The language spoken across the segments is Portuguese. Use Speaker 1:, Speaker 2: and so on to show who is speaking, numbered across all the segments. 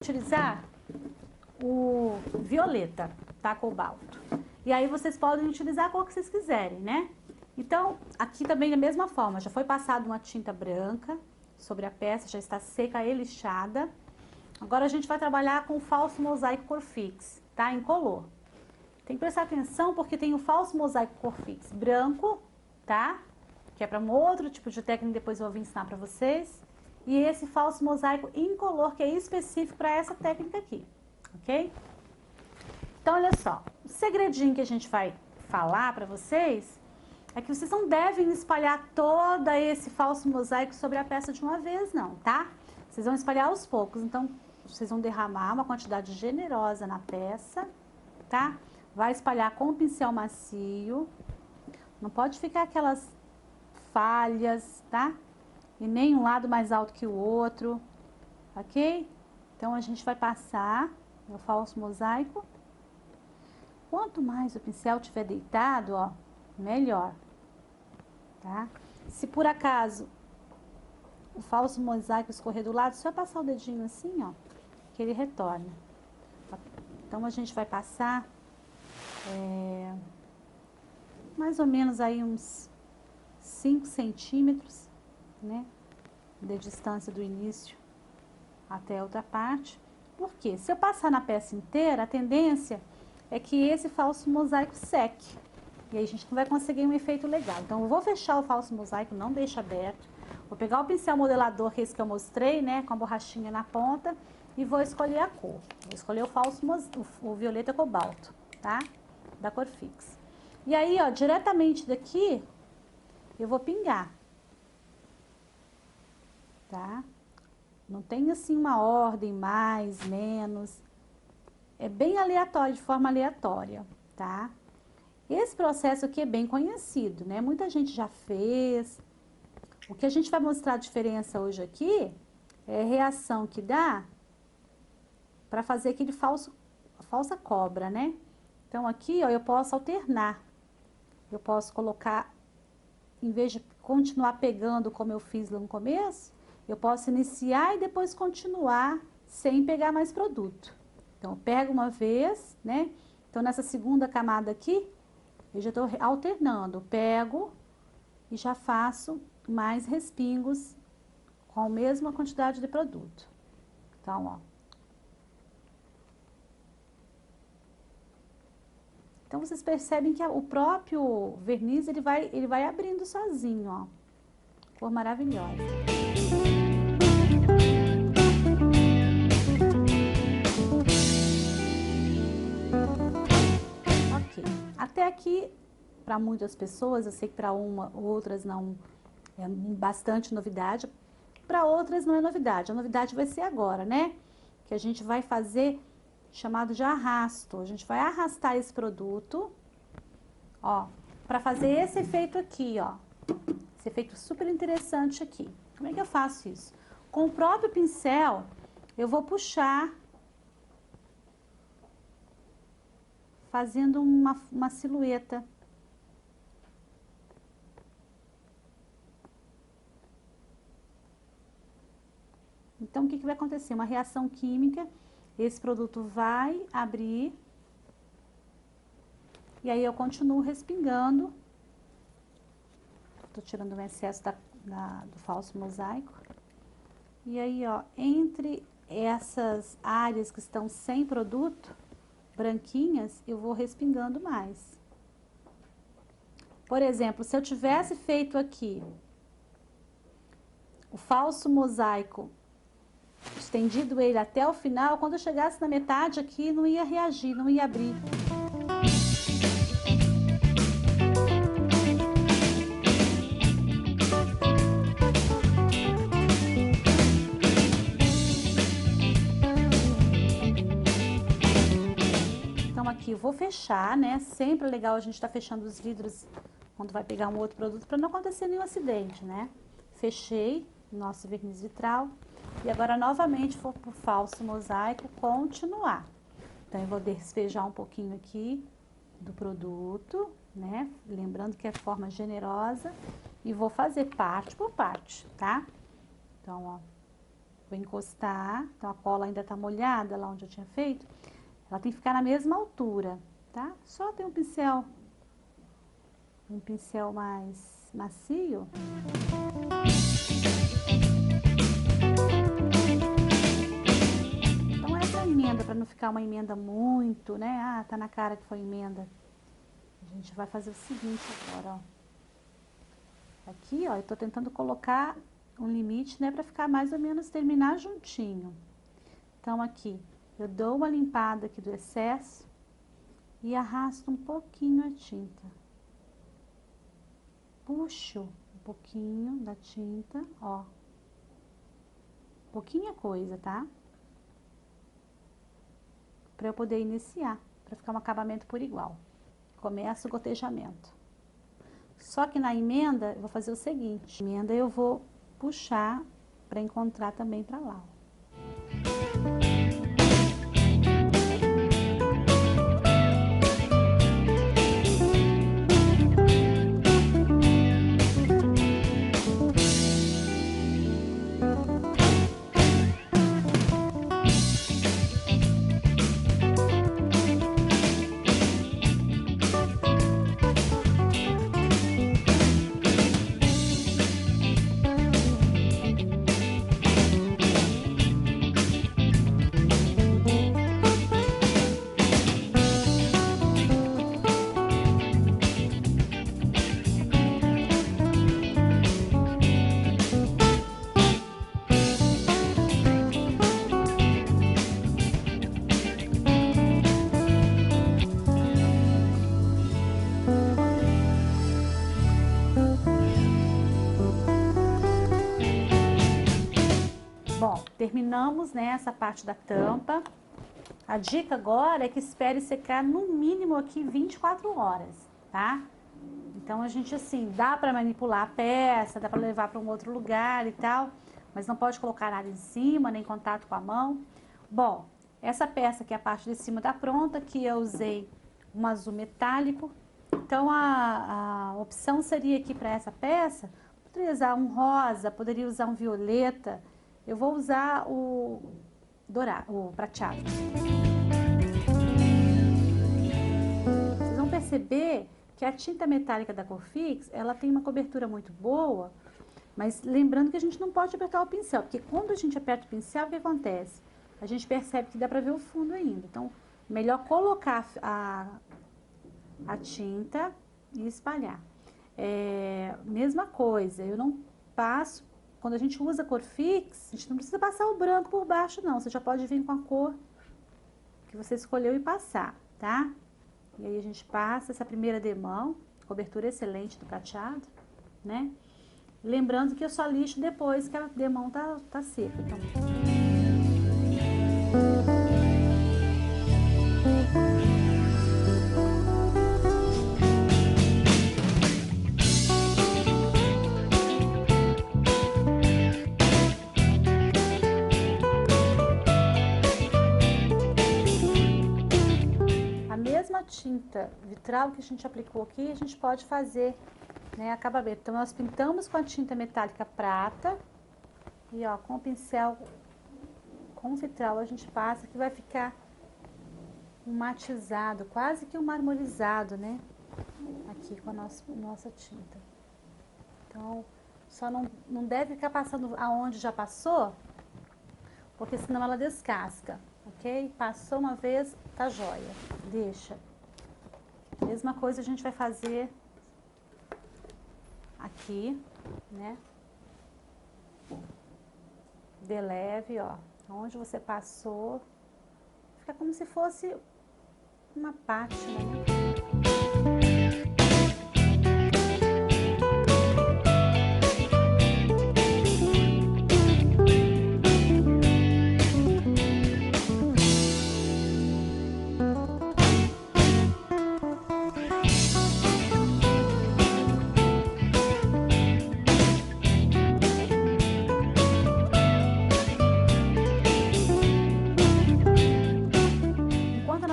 Speaker 1: utilizar o violeta, tá? Cobalto. E aí vocês podem utilizar a cor que vocês quiserem, né? Então, aqui também da mesma forma, já foi passada uma tinta branca sobre a peça, já está seca e lixada. Agora a gente vai trabalhar com o falso mosaico cor fix, tá? Incolor. Tem que prestar atenção porque tem o falso mosaico cor fix branco, tá? Que é para um outro tipo de técnica, depois eu vou ensinar para vocês. E esse falso mosaico incolor, que é específico para essa técnica aqui, ok? Então, olha só, o segredinho que a gente vai falar para vocês é que vocês não devem espalhar todo esse falso mosaico sobre a peça de uma vez, não, tá? Vocês vão espalhar aos poucos, então vocês vão derramar uma quantidade generosa na peça, tá? Vai espalhar com o pincel macio, não pode ficar aquelas falhas, tá? E nem um lado mais alto que o outro, ok? Então a gente vai passar o falso mosaico. Quanto mais o pincel estiver deitado, ó, melhor, tá? Se por acaso o falso mosaico escorrer do lado, só passar o dedinho assim, ó, que ele retorna. Então a gente vai passar mais ou menos aí uns 5 centímetros, né, de distância do início até a outra parte. Por quê? Se eu passar na peça inteira, a tendência é que esse falso mosaico seque. E aí a gente não vai conseguir um efeito legal. Então eu vou fechar o falso mosaico, não deixa aberto. Vou pegar o pincel modelador, que é esse que eu mostrei, né, com a borrachinha na ponta, e vou escolher a cor. Vou escolher o violeta cobalto, tá? Da cor fix. E aí, ó, diretamente daqui, eu vou pingar, tá? Não tem assim uma ordem, mais, menos. É bem aleatório, de forma aleatória, tá? Esse processo aqui é bem conhecido, né? Muita gente já fez. O que a gente vai mostrar a diferença hoje aqui é a reação que dá para fazer aquele falsa cobra, né? Então aqui, ó, eu posso alternar. Eu posso colocar, em vez de continuar pegando como eu fiz lá no começo, eu posso iniciar e depois continuar sem pegar mais produto. Então, eu pego uma vez, né? Então, nessa segunda camada aqui, eu já estou alternando. Eu pego e já faço mais respingos com a mesma quantidade de produto. Então, ó. Então, vocês percebem que o próprio verniz, ele vai abrindo sozinho, ó. Cor maravilhosa. Ok. Até aqui, para muitas pessoas, eu sei que para outras não é bastante novidade. Para outras não é novidade. A novidade vai ser agora, né? Que a gente vai fazer chamado de arrasto. A gente vai arrastar esse produto, ó, para fazer esse efeito aqui, ó. Esse efeito super interessante aqui. Como é que eu faço isso? Com o próprio pincel, eu vou puxar, fazendo uma silhueta. Então, o que vai acontecer? Uma reação química, esse produto vai abrir, e aí eu continuo respingando. Tô tirando o excesso do falso mosaico. E aí, ó, entre essas áreas que estão sem produto, branquinhas, eu vou respingando mais. Por exemplo, se eu tivesse feito aqui o falso mosaico, estendido ele até o final, quando eu chegasse na metade aqui, não ia reagir, não ia abrir. Então aqui eu vou fechar, né? Sempre é legal a gente estar fechando os vidros quando vai pegar um outro produto para não acontecer nenhum acidente, né? Fechei o nosso verniz vitral. E agora, novamente, vou pro falso mosaico continuar. Então, eu vou despejar um pouquinho aqui do produto, né? Lembrando que é forma generosa. E vou fazer parte por parte, tá? Então, ó. Vou encostar, então a cola ainda tá molhada lá onde eu tinha feito. Ela tem que ficar na mesma altura, tá? Só tem um pincel mais macio. Então essa é a emenda, para não ficar uma emenda muito, né? Ah, tá na cara que foi emenda. A gente vai fazer o seguinte agora, ó. Aqui, ó, eu tô tentando colocar um limite, né, para ficar mais ou menos, terminar juntinho. Então aqui, eu dou uma limpada aqui do excesso e arrasto um pouquinho a tinta. Puxo um pouquinho da tinta, ó. Pouquinha coisa, tá? Para eu poder iniciar, para ficar um acabamento por igual. Começa o gotejamento. Só que na emenda, eu vou fazer o seguinte. Emenda eu vou puxar para encontrar também para lá, ó. Bom, terminamos, né, essa parte da tampa. A dica agora é que espere secar no mínimo aqui 24 horas, tá? Então a gente assim, dá para manipular a peça, dá para levar para um outro lugar e tal, mas não pode colocar nada em cima, nem contato com a mão. Bom, essa peça aqui, a parte de cima tá pronta, que eu usei um azul metálico. Então a opção seria aqui para essa peça, poderia usar um rosa, poderia usar um violeta. Eu vou usar o dourado, o prateado. Vocês vão perceber que a tinta metálica da Corfix, ela tem uma cobertura muito boa, mas lembrando que a gente não pode apertar o pincel, porque quando a gente aperta o pincel, o que acontece? A gente percebe que dá para ver o fundo ainda. Então, melhor colocar a tinta e espalhar. Mesma coisa, eu não passo. Quando a gente usa cor fix, a gente não precisa passar o branco por baixo, não. Você já pode vir com a cor que você escolheu e passar, tá? E aí a gente passa essa primeira demão, cobertura excelente do prateado, né? Lembrando que eu só lixo depois que a demão tá seca. Então. Tinta vitral que a gente aplicou aqui, a gente pode fazer, né, acabamento. Então, nós pintamos com a tinta metálica prata e, ó, com o pincel com vitral a gente passa, que vai ficar um matizado, quase que um marmorizado, né, aqui com a nossa tinta. Então, só não deve ficar passando aonde já passou, porque senão ela descasca, ok? Passou uma vez, tá jóia, deixa. Mesma coisa a gente vai fazer aqui, né? De leve, ó. Onde você passou, fica como se fosse uma pátina, né?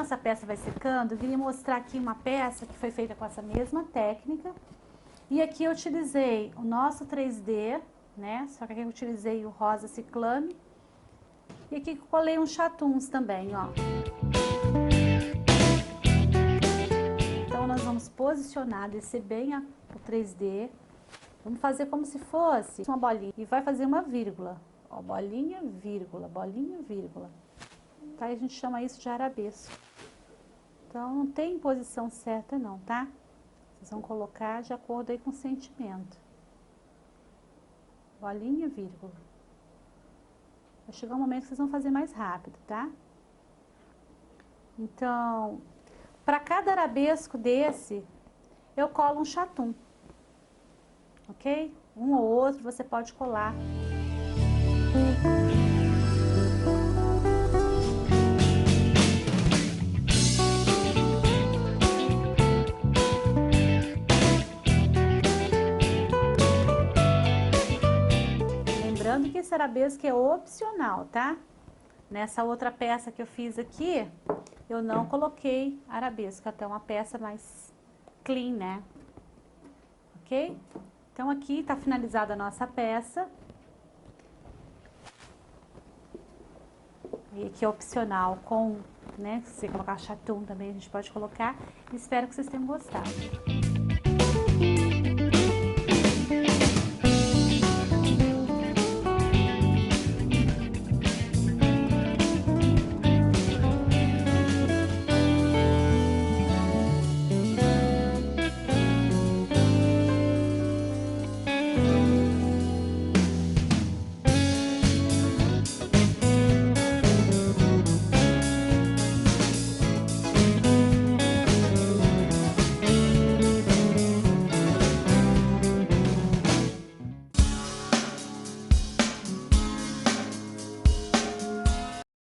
Speaker 1: Essa peça vai secando, eu queria mostrar aqui uma peça que foi feita com essa mesma técnica. E aqui eu utilizei o nosso 3D, né? Só que aqui eu utilizei o rosa ciclame E aqui colei uns chatuns também, ó. Então, nós vamos posicionar, descer bem o 3D. Vamos fazer como se fosse uma bolinha. E vai fazer uma vírgula. Ó, bolinha, vírgula, bolinha, vírgula. Tá? E a gente chama isso de arabesco. Então, não tem posição certa não, tá? Vocês vão colocar de acordo aí com o sentimento. Bolinha, vírgula. Vai chegar um momento que vocês vão fazer mais rápido, tá? Então, para cada arabesco desse, eu colo um chatum. Ok? Um ou outro você pode colar. Lembrando que esse arabesco é opcional, tá? Nessa outra peça que eu fiz aqui, eu não coloquei arabesco, até uma peça mais clean, né? Ok? Então, aqui tá finalizada a nossa peça. E aqui é opcional com, né? Se você colocar chatum também, a gente pode colocar. Espero que vocês tenham gostado.